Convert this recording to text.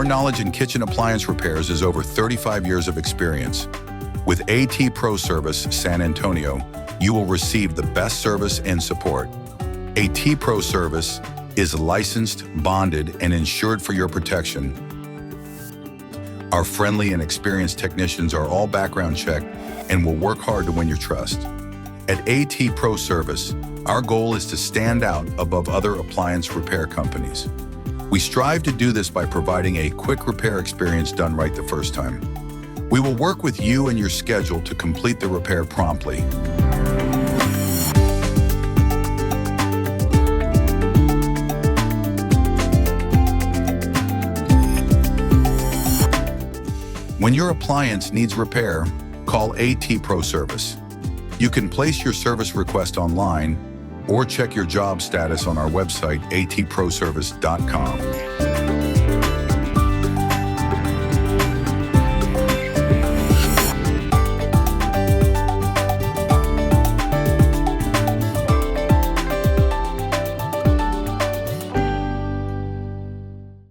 knowledge in kitchen appliance repairs is over 35 years of experience. With AT Pro Service San Antonio, you will receive the best service and support. AT Pro Service is licensed, bonded, and insured for your protection. Our friendly and experienced technicians are all background checked and will work hard to win your trust. At AT Pro Service, our goal is to stand out above other appliance repair companies. We strive to do this by providing a quick repair experience done right the first time. We will work with you and your schedule to complete the repair promptly. When your appliance needs repair, call AT Pro Service. You can place your service request online or check your job status on our website, atproservice.com.